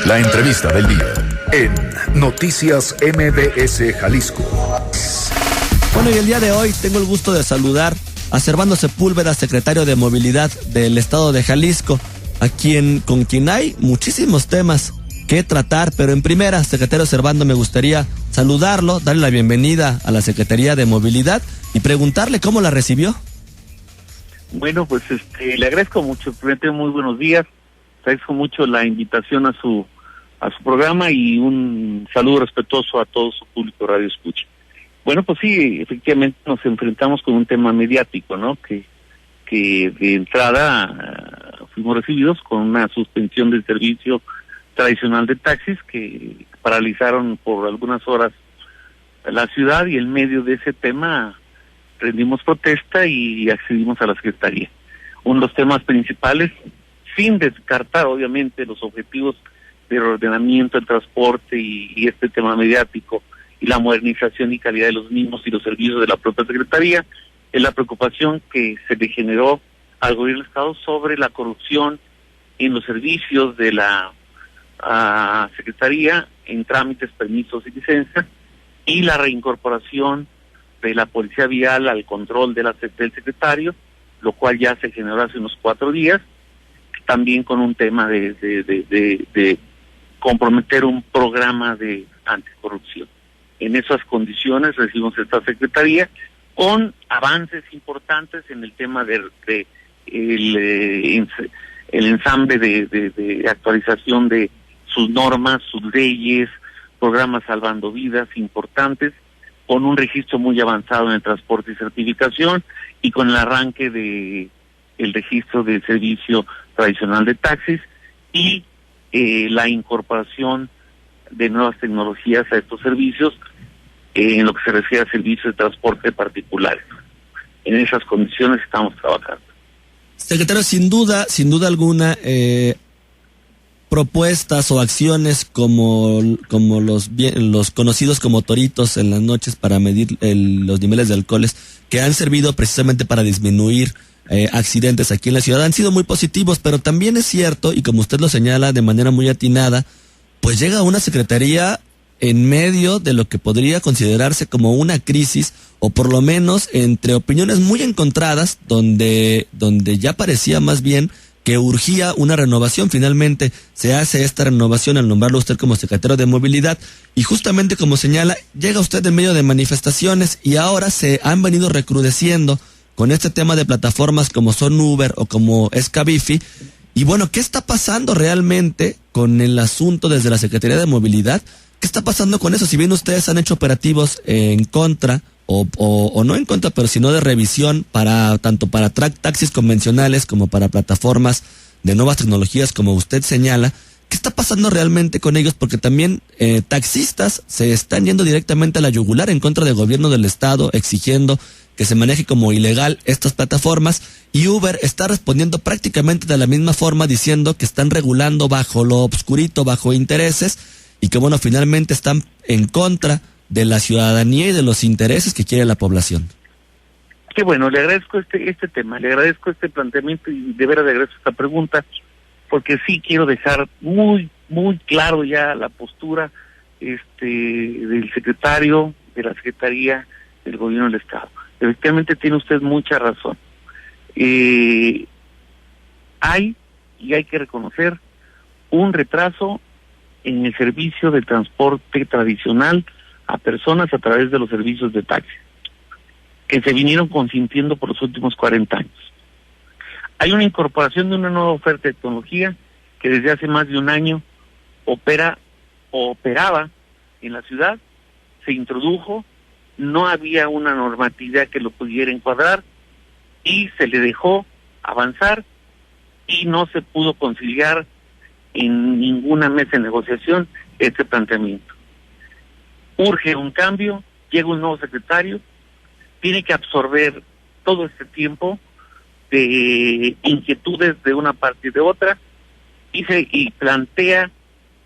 La entrevista del día en Noticias MBS Jalisco. Bueno, y el día de hoy tengo el gusto de saludar a Servando Sepúlveda, secretario de Movilidad del Estado de Jalisco, con quien hay muchísimos temas que tratar, pero en primera, secretario Servando, me gustaría saludarlo, darle la bienvenida a la Secretaría de Movilidad y preguntarle cómo la recibió. Bueno, pues le agradezco mucho, muy buenos días, agradezco mucho la invitación a su programa y un saludo respetuoso a todo su público Radio Escucha. Bueno, pues sí, efectivamente nos enfrentamos con un tema mediático, ¿no? Que de entrada fuimos recibidos con una suspensión del servicio tradicional de taxis que paralizaron por algunas horas la ciudad, y en medio de ese tema rendimos protesta y accedimos a la Secretaría. Uno de los temas principales, sin descartar obviamente los objetivos de ordenamiento del transporte y este tema mediático y la modernización y calidad de los mismos y los servicios de la propia Secretaría, es la preocupación que se le generó al gobierno del Estado sobre la corrupción en los servicios de la Secretaría en trámites, permisos y licencias, y la reincorporación de la Policía Vial al control del secretario, lo cual ya se generó hace unos 4 días, también con un tema de comprometer un programa de anticorrupción. En esas condiciones recibimos esta Secretaría con avances importantes en el tema el ensamble de actualización de sus normas, sus leyes, programas salvando vidas importantes, con un registro muy avanzado en el transporte y certificación, y con el arranque de el registro del servicio tradicional de taxis y la incorporación de nuevas tecnologías a estos servicios en lo que se refiere a servicios de transporte particulares. En esas condiciones estamos trabajando. Secretario, sin duda alguna, propuestas o acciones como los conocidos como toritos en las noches para medir los niveles de alcoholes, que han servido precisamente para disminuir accidentes aquí en la ciudad, han sido muy positivos, pero también es cierto, y como usted lo señala de manera muy atinada, pues llega una secretaría en medio de lo que podría considerarse como una crisis, o por lo menos entre opiniones muy encontradas, donde ya parecía más bien que urgía una renovación. Finalmente se hace esta renovación al nombrarlo usted como secretario de Movilidad, y justamente como señala, llega usted en medio de manifestaciones, y ahora se han venido recrudeciendo con este tema de plataformas como son Uber o como es Cabify. Y bueno, ¿qué está pasando realmente con el asunto desde la Secretaría de Movilidad? ¿Qué está pasando con eso? Si bien ustedes han hecho operativos en contra, o no en contra, pero sino de revisión tanto para taxis convencionales como para plataformas de nuevas tecnologías, como usted señala, ¿qué está pasando realmente con ellos? Porque también taxistas se están yendo directamente a la yugular en contra del gobierno del Estado, exigiendo que se maneje como ilegal estas plataformas, y Uber está respondiendo prácticamente de la misma forma, diciendo que están regulando bajo lo obscurito, bajo intereses, y que bueno, finalmente están en contra de la ciudadanía y de los intereses que quiere la población. Qué bueno, le agradezco este tema, le agradezco este planteamiento, y de veras le agradezco esta pregunta, porque sí quiero dejar muy claro ya la postura del secretario, de la Secretaría del Gobierno del Estado. Efectivamente tiene usted mucha razón. Hay que reconocer un retraso en el servicio de transporte tradicional a personas a través de los servicios de taxi, que se vinieron consintiendo por los últimos 40 años. Hay una incorporación de una nueva oferta de tecnología que desde hace más de un año operaba en la ciudad, se introdujo, no había una normatividad que lo pudiera encuadrar, y se le dejó avanzar, y no se pudo conciliar en ninguna mesa de negociación este planteamiento. Urge un cambio, llega un nuevo secretario, tiene que absorber todo este tiempo de inquietudes de una parte y de otra, y plantea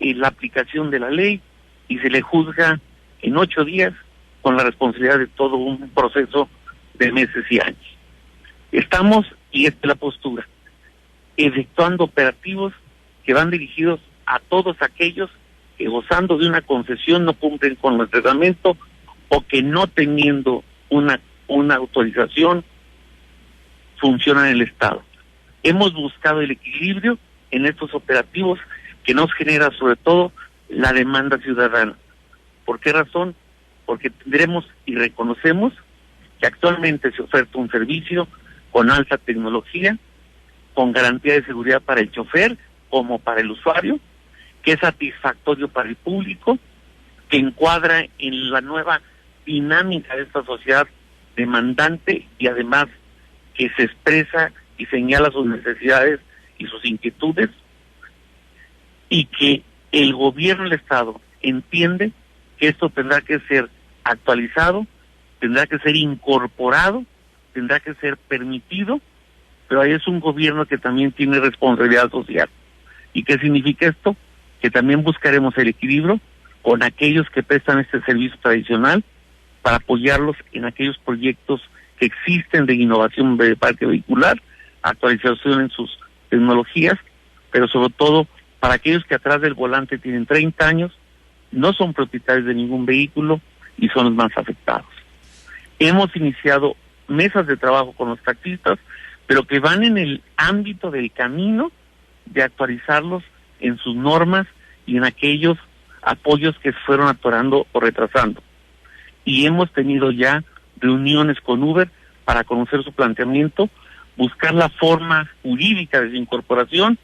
la aplicación de la ley, y se le juzga en 8 días con la responsabilidad de todo un proceso de meses y años. Estamos, y esta es la postura, efectuando operativos que van dirigidos a todos aquellos que gozando de una concesión no cumplen con el reglamento o que no teniendo una autorización funcionan en el Estado. Hemos buscado el equilibrio en estos operativos que nos genera sobre todo la demanda ciudadana. ¿Por qué razón? Porque tendremos y reconocemos que actualmente se oferta un servicio con alta tecnología, con garantía de seguridad para el chofer como para el usuario, que es satisfactorio para el público, que encuadra en la nueva dinámica de esta sociedad demandante y además que se expresa y señala sus necesidades y sus inquietudes, y que el gobierno del Estado entiende que esto tendrá que ser actualizado, tendrá que ser incorporado, tendrá que ser permitido, pero ahí es un gobierno que también tiene responsabilidad social. ¿Y qué significa esto? Que también buscaremos el equilibrio con aquellos que prestan este servicio tradicional para apoyarlos en aquellos proyectos que existen de innovación de parque vehicular, actualización en sus tecnologías, pero sobre todo para aquellos que atrás del volante tienen 30 años, no son propietarios de ningún vehículo y son los más afectados. Hemos iniciado mesas de trabajo con los taxistas, pero que van en el ámbito del camino de actualizarlos en sus normas y en aquellos apoyos que se fueron atorando o retrasando. Y hemos tenido ya reuniones con Uber para conocer su planteamiento, buscar la forma jurídica de su incorporación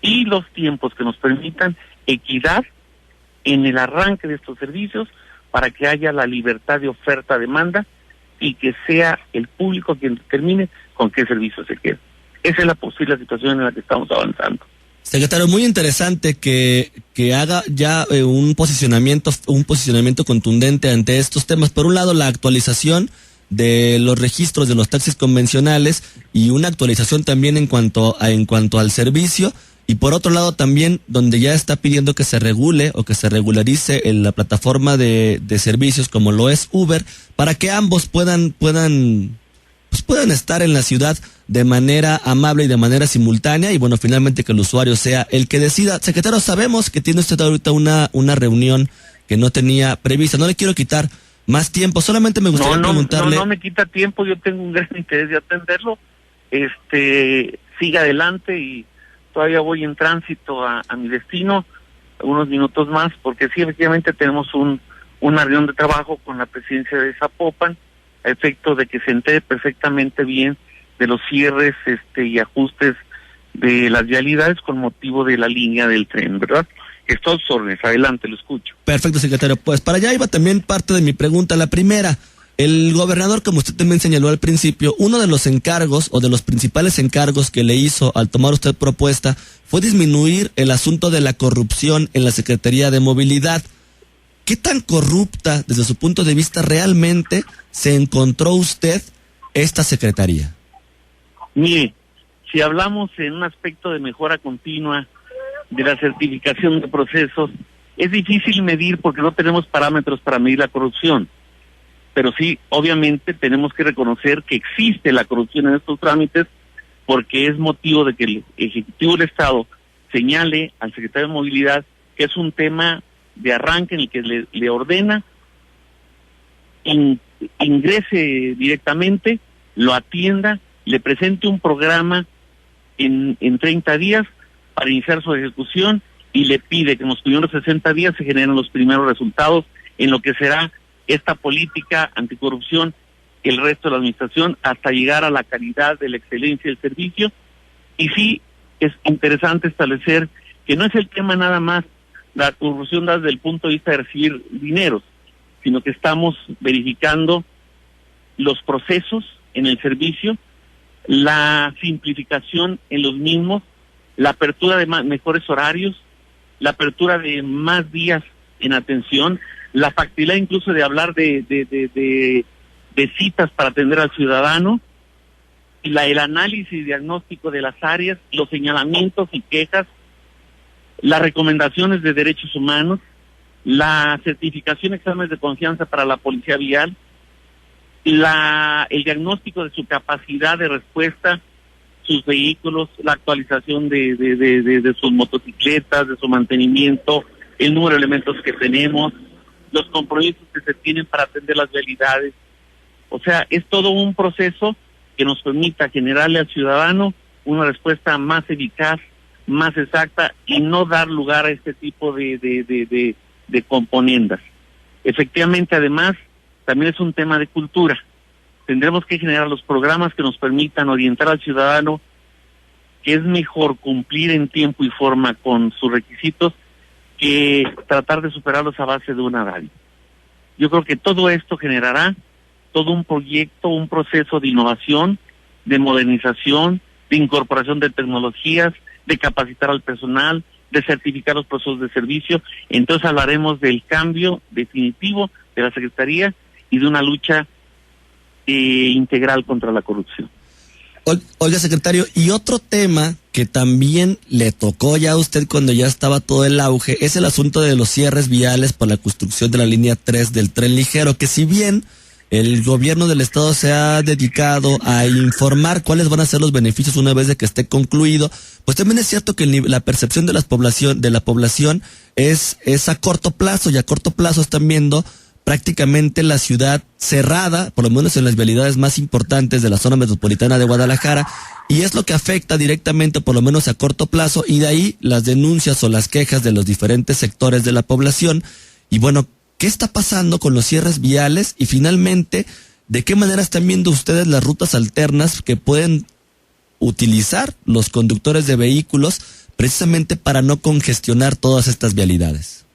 y los tiempos que nos permitan equidad en el arranque de estos servicios para que haya la libertad de oferta-demanda y que sea el público quien determine con qué servicio se queda. Esa es la posible situación en la que estamos avanzando. Secretario, muy interesante que haga ya un posicionamiento contundente ante estos temas. Por un lado, la actualización de los registros de los taxis convencionales y una actualización también en cuanto al servicio. Y por otro lado también, donde ya está pidiendo que se regule o que se regularice en la plataforma de servicios como lo es Uber, para que ambos puedan estar en la ciudad de manera amable y de manera simultánea, y bueno, finalmente que el usuario sea el que decida. Secretario, sabemos que tiene usted ahorita una reunión que no tenía prevista. No le quiero quitar más tiempo, solamente me gustaría preguntarle... No me quita tiempo, yo tengo un gran interés de atenderlo. Siga adelante y todavía voy en tránsito a mi destino, unos minutos más, porque sí, efectivamente tenemos una reunión de trabajo con la presidencia de Zapopan, a efecto de que se entere perfectamente bien de los cierres y ajustes de las vialidades con motivo de la línea del tren, ¿verdad? Estos órdenes, adelante, lo escucho. Perfecto, secretario. Pues para allá iba también parte de mi pregunta. La primera, el gobernador, como usted también señaló al principio, uno de los encargos o de los principales encargos que le hizo al tomar usted propuesta fue disminuir el asunto de la corrupción en la Secretaría de Movilidad. ¿Qué tan corrupta, desde su punto de vista, realmente se encontró usted esta secretaría? Mire, si hablamos en un aspecto de mejora continua de la certificación de procesos, es difícil medir porque no tenemos parámetros para medir la corrupción. Pero sí, obviamente tenemos que reconocer que existe la corrupción en estos trámites porque es motivo de que el Ejecutivo del Estado señale al Secretario de Movilidad que es un tema de arranque en el que le ordena ingrese directamente, lo atienda, le presente un programa en 30 días para iniciar su ejecución y le pide que en los primeros 60 días se generen los primeros resultados en lo que será esta política anticorrupción, el resto de la administración, hasta llegar a la calidad de la excelencia del servicio. Y sí, es interesante establecer que no es el tema nada más la corrupción desde el punto de vista de recibir dineros, sino que estamos verificando los procesos en el servicio, la simplificación en los mismos, la apertura de mejores horarios, la apertura de más días en atención, la facilidad incluso de hablar de citas para atender al ciudadano, y el análisis y diagnóstico de las áreas, los señalamientos y quejas, las recomendaciones de derechos humanos, la certificación de exámenes de confianza para la policía vial, el diagnóstico de su capacidad de respuesta sus vehículos, la actualización de sus motocicletas, de su mantenimiento, el número de elementos que tenemos, los compromisos que se tienen para atender las vialidades. O sea, es todo un proceso que nos permita generarle al ciudadano una respuesta más eficaz, más exacta y no dar lugar a este tipo de componendas. Efectivamente, además, también es un tema de cultura. Tendremos que generar los programas que nos permitan orientar al ciudadano que es mejor cumplir en tiempo y forma con sus requisitos que tratar de superarlos a base de una radio. Yo creo que todo esto generará todo un proyecto, un proceso de innovación, de modernización, de incorporación de tecnologías, de capacitar al personal, de certificar los procesos de servicio. Entonces hablaremos del cambio definitivo de la Secretaría y de una lucha integral contra la corrupción. Oiga, secretario, y otro tema que también le tocó ya a usted cuando ya estaba todo el auge es el asunto de los cierres viales por la construcción de la línea 3 del tren ligero, que si bien el gobierno del estado se ha dedicado a informar cuáles van a ser los beneficios una vez de que esté concluido, pues también es cierto que la percepción de la población es a corto plazo, y a corto plazo están viendo prácticamente la ciudad cerrada, por lo menos en las vialidades más importantes de la zona metropolitana de Guadalajara, y es lo que afecta directamente, por lo menos a corto plazo, y de ahí las denuncias o las quejas de los diferentes sectores de la población. Y bueno, ¿qué está pasando con los cierres viales? Y finalmente, ¿de qué manera están viendo ustedes las rutas alternas que pueden utilizar los conductores de vehículos precisamente para no congestionar todas estas vialidades?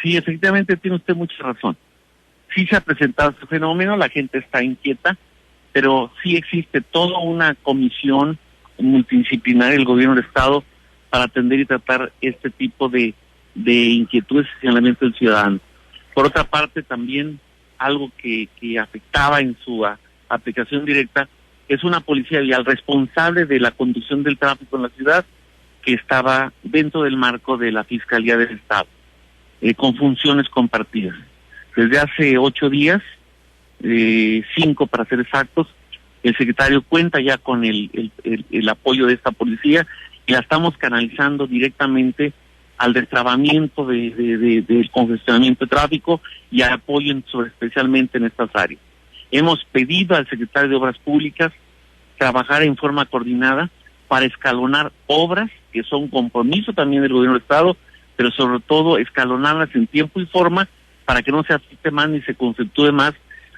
Sí, efectivamente tiene usted mucha razón. Sí se ha presentado este fenómeno, la gente está inquieta, pero sí existe toda una comisión multidisciplinaria del gobierno del estado para atender y tratar este tipo de inquietudes y señalamientos del ciudadano. Por otra parte, también algo que afectaba en su aplicación directa es una policía vial responsable de la conducción del tráfico en la ciudad, que estaba dentro del marco de la Fiscalía del Estado, con funciones compartidas. Desde hace 8 días, 5 para ser exactos, el secretario cuenta ya con el apoyo de esta policía y la estamos canalizando directamente al destrabamiento del congestionamiento de tráfico y al apoyo especialmente en estas áreas. Hemos pedido al secretario de Obras Públicas trabajar en forma coordinada para escalonar obras que son compromiso también del gobierno del estado, pero sobre todo escalonarlas en tiempo y forma para que no se afecte más ni se conceptúe más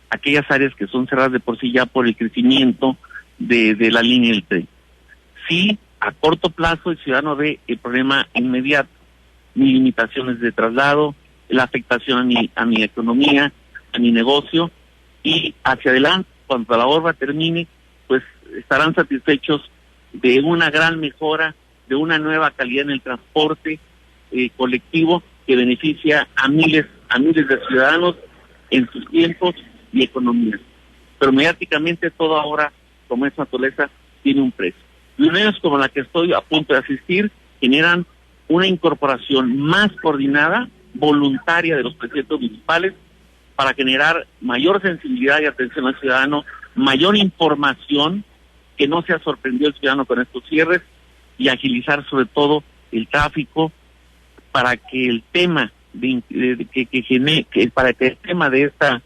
aquellas áreas que son cerradas de por sí ya por el crecimiento de la línea del tren. Sí, a corto plazo el ciudadano ve el problema inmediato, mis limitaciones de traslado, la afectación a mi economía, a mi negocio, y hacia adelante, cuando la obra termine, pues estarán satisfechos de una gran mejora, de una nueva calidad en el transporte colectivo que beneficia a miles de ciudadanos en sus tiempos y economía. Pero mediáticamente todo ahora, como es naturaleza, tiene un precio. Reuniones como la que estoy a punto de asistir generan una incorporación más coordinada, voluntaria de los presidentes municipales para generar mayor sensibilidad y atención al ciudadano, mayor información, que no sea sorprendido el ciudadano con estos cierres, y agilizar sobre todo el tráfico para que el tema para que el tema de esta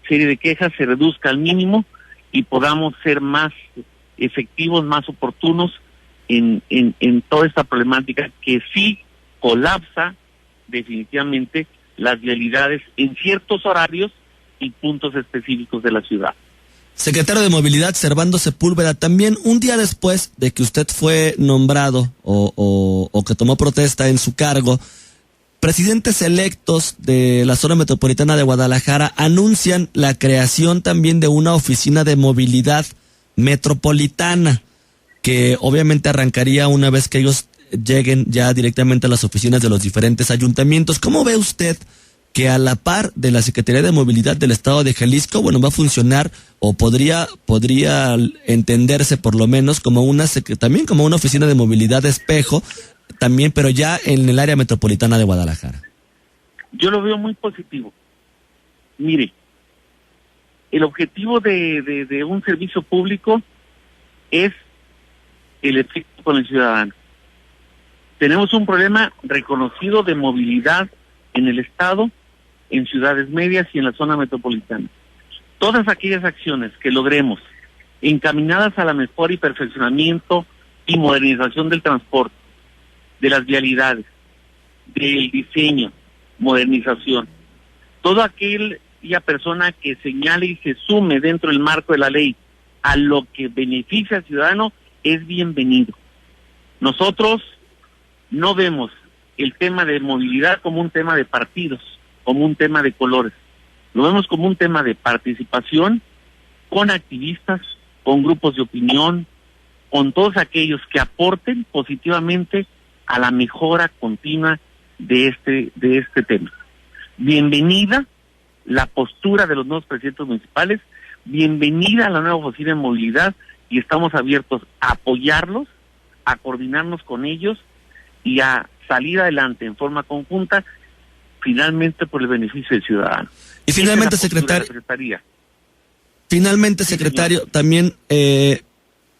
serie de quejas se reduzca al mínimo y podamos ser más efectivos, más oportunos en toda esta problemática que sí colapsa definitivamente las vialidades en ciertos horarios y puntos específicos de la ciudad. Secretario de Movilidad, Servando Sepúlveda, también un día después de que usted fue nombrado o que tomó protesta en su cargo, presidentes electos de la zona metropolitana de Guadalajara anuncian la creación también de una oficina de movilidad metropolitana, que obviamente arrancaría una vez que ellos lleguen ya directamente a las oficinas de los diferentes ayuntamientos. ¿Cómo ve usted que a la par de la Secretaría de Movilidad del Estado de Jalisco, bueno, va a funcionar o podría entenderse por lo menos como también como una oficina de movilidad espejo, también, pero ya en el área metropolitana de Guadalajara? Yo lo veo muy positivo. Mire, el objetivo de un servicio público es el efecto con el ciudadano. Tenemos un problema reconocido de movilidad en el Estado, en ciudades medias y en la zona metropolitana. Todas aquellas acciones que logremos encaminadas a la mejora y perfeccionamiento y modernización del transporte, de las vialidades, del diseño, modernización, toda aquella persona que señale y se sume dentro del marco de la ley a lo que beneficia al ciudadano es bienvenido. Nosotros no vemos el tema de movilidad como un tema de partidos, como un tema de colores. Lo vemos como un tema de participación con activistas, con grupos de opinión, con todos aquellos que aporten positivamente a la mejora continua de este tema. Bienvenida la postura de los nuevos presidentes municipales, bienvenida a la nueva oficina de movilidad, y estamos abiertos a apoyarlos, a coordinarnos con ellos y a salir adelante en forma conjunta, finalmente por el beneficio del ciudadano. Y finalmente, secretario, también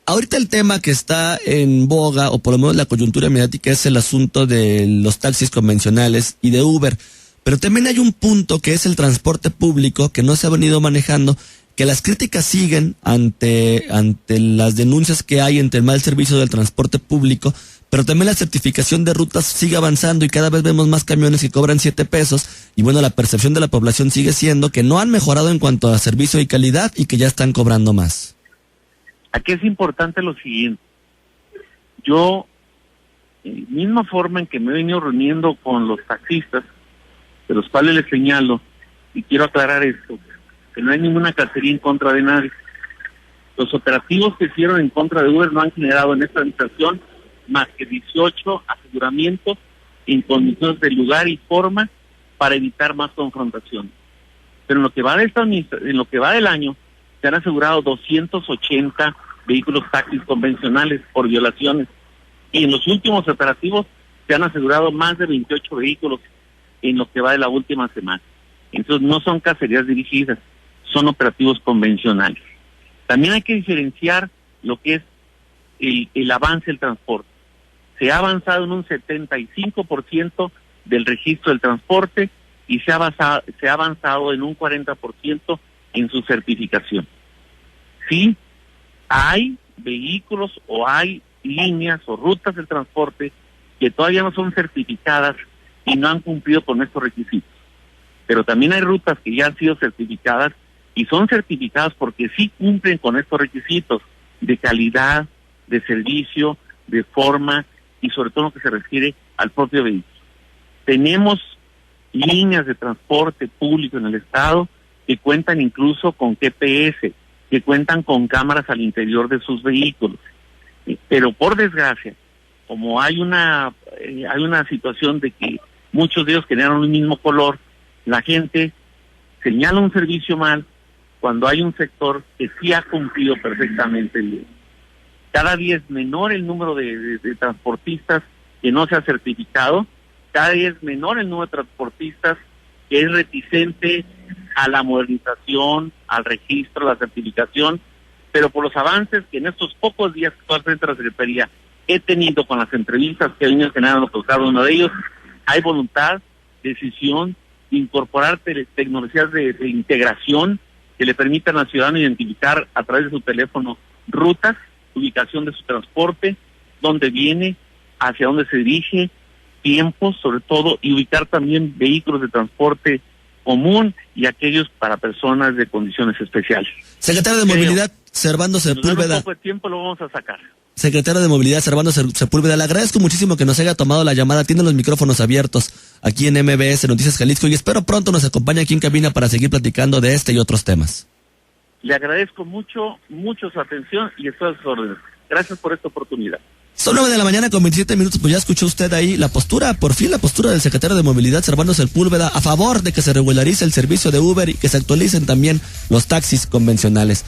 ahorita el tema que está en boga, o por lo menos la coyuntura mediática, es el asunto de los taxis convencionales y de Uber. Pero también hay un punto que es el transporte público, que no se ha venido manejando, que las críticas siguen ante las denuncias que hay entre el mal servicio del transporte público, pero también la certificación de rutas sigue avanzando y cada vez vemos más camiones que cobran 7 pesos, y bueno, la percepción de la población sigue siendo que no han mejorado en cuanto a servicio y calidad y que ya están cobrando más. Aquí es importante lo siguiente. Yo, en la misma forma en que me he venido reuniendo con los taxistas, de los cuales les señalo, y quiero aclarar esto, que no hay ninguna cacería en contra de nadie. Los operativos que hicieron en contra de Uber no han generado en esta administración más que 18 aseguramientos en condiciones de lugar y forma para evitar más confrontación. Pero en lo que va del año, se han asegurado 280 vehículos taxis convencionales por violaciones, y en los últimos operativos se han asegurado más de 28 vehículos en lo que va de la última semana. Entonces no son cacerías dirigidas, son operativos convencionales. También hay que diferenciar lo que es el avance del transporte. Se ha avanzado en un 75% del registro del transporte y se ha avanzado en un 40% en su certificación. Sí, hay vehículos o hay líneas o rutas del transporte que todavía no son certificadas y no han cumplido con estos requisitos. Pero también hay rutas que ya han sido certificadas y son certificadas porque sí cumplen con estos requisitos de calidad, de servicio, de forma y sobre todo lo que se refiere al propio vehículo. Tenemos líneas de transporte público en el estado que cuentan incluso con GPS, que cuentan con cámaras al interior de sus vehículos. Pero por desgracia, como hay una situación de que muchos de ellos generan un mismo color, la gente señala un servicio mal cuando hay un sector que sí ha cumplido perfectamente bien. Cada día es menor el número de transportistas que no se ha certificado, cada día es menor el número de transportistas que es reticente a la modernización, al registro, a la certificación, pero por los avances que en estos pocos días que estoy al frente de la Secretaría he tenido con las entrevistas que he venido generando con cada uno de ellos, hay voluntad, decisión de incorporar tecnologías de integración que le permitan al ciudadano identificar a través de su teléfono rutas, ubicación de su transporte, dónde viene, hacia dónde se dirige, tiempos sobre todo, y ubicar también vehículos de transporte común y aquellos para personas de condiciones especiales. Secretario de Movilidad, Servando Sepúlveda. En poco de tiempo lo vamos a sacar. Secretario de Movilidad, Servando Sepúlveda, le agradezco muchísimo que nos haya tomado la llamada. Tiene los micrófonos abiertos aquí en MBS Noticias Jalisco y espero pronto nos acompañe aquí en cabina para seguir platicando de este y otros temas. Le agradezco mucho su atención y estoy a sus órdenes. Gracias por esta oportunidad. Son 9 de la mañana con 27 minutos, pues ya escuchó usted ahí la postura, por fin la postura del secretario de Movilidad, Servando Sepúlveda, a favor de que se regularice el servicio de Uber y que se actualicen también los taxis convencionales.